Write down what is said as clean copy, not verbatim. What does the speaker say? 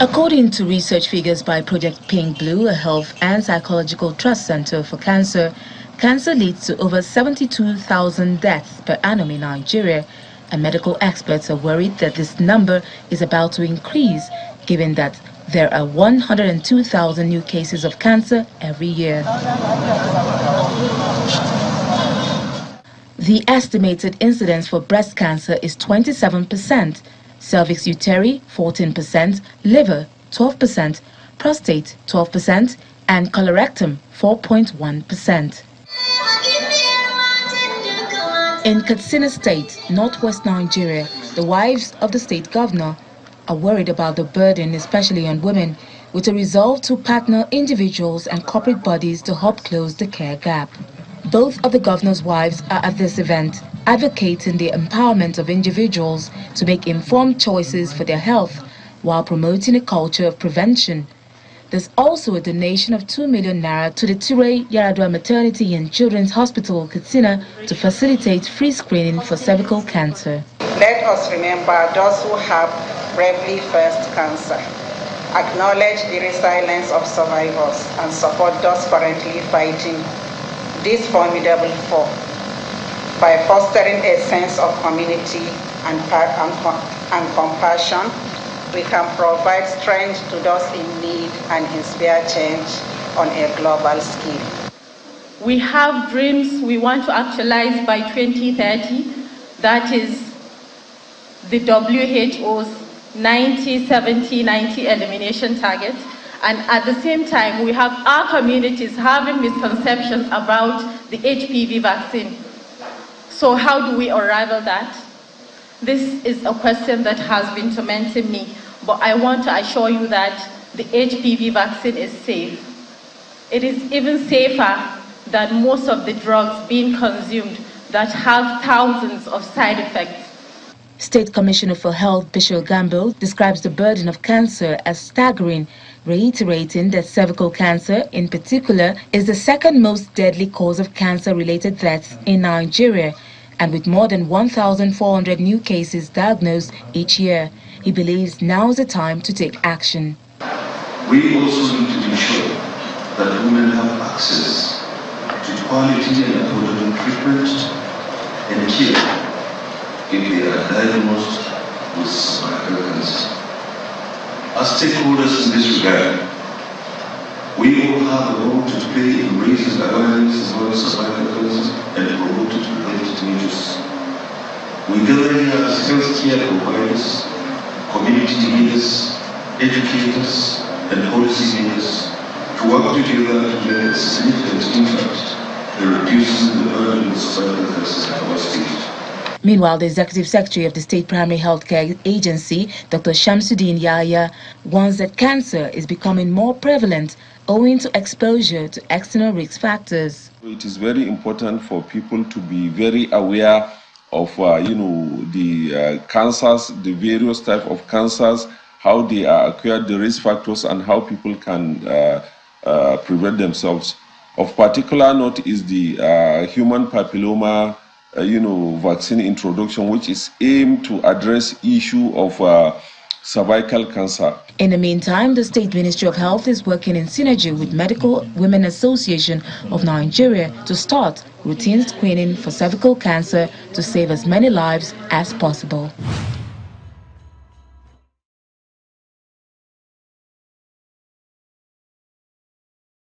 According to research figures by Project Pink Blue, a health and psychological trust center for cancer, cancer leads to over 72,000 deaths per annum in Nigeria, and medical experts are worried that this number is about to increase, given that there are 102,000 new cases of cancer every year. The estimated incidence for breast cancer is 27%, cervix uteri 14%, liver 12%, prostate 12%, and colorectum 4.1%. In Katsina State, northwest Nigeria, the wives of the state governor are worried about the burden, especially on women, with a resolve to partner individuals and corporate bodies to help close the care gap. Both of the governor's wives are at this event, advocating the empowerment of individuals to make informed choices for their health while promoting a culture of prevention. There's also a donation of 2 million naira to the Ture Yaradua Maternity and Children's Hospital, Katsina, to facilitate free screening for cervical cancer. Let us remember those who have bravely faced cancer, acknowledge the resilience of survivors, and support those currently fighting this formidable foe. By fostering a sense of community and compassion, we can provide strength to those in need and inspire change on a global scale. We have dreams we want to actualize by 2030. That is the WHO's 90-70-90 elimination target. And at the same time, we have our communities having misconceptions about the HPV vaccine. So how do we unravel that? This is a question that has been tormenting me, but I want to assure you that the HPV vaccine is safe. It is even safer than most of the drugs being consumed that have thousands of side effects. State Commissioner for Health Bishop Gambo describes the burden of cancer as staggering, reiterating that cervical cancer in particular is the second most deadly cause of cancer-related deaths in Nigeria, and with more than 1,400 new cases diagnosed each year. He believes now is the time to take action. We also need to ensure that women have access to quality and affordable treatment and care if they are diagnosed with cervical cancer. As stakeholders in this regard, we all have a role to play in raising awareness about cervical cancer and promoting preventive measures. We gather here as healthcare providers, community leaders, educators, and policy makers to work together to make a significant impact in reducing the burden of cervical cancer in our state. Meanwhile, the Executive Secretary of the State Primary Healthcare Agency, Dr. Shamsuddin Yahya, warns that cancer is becoming more prevalent owing to exposure to external risk factors. It is very important for people to be very aware of, the cancers, the various types of cancers, how they are acquired, the risk factors, and how people can prevent themselves. Of particular note is the human papilloma vaccine introduction, which is aimed to address issue of cervical cancer. In the meantime, the State Ministry of Health is working in synergy with Medical Women Association of Nigeria to start routine screening for cervical cancer to save as many lives as possible.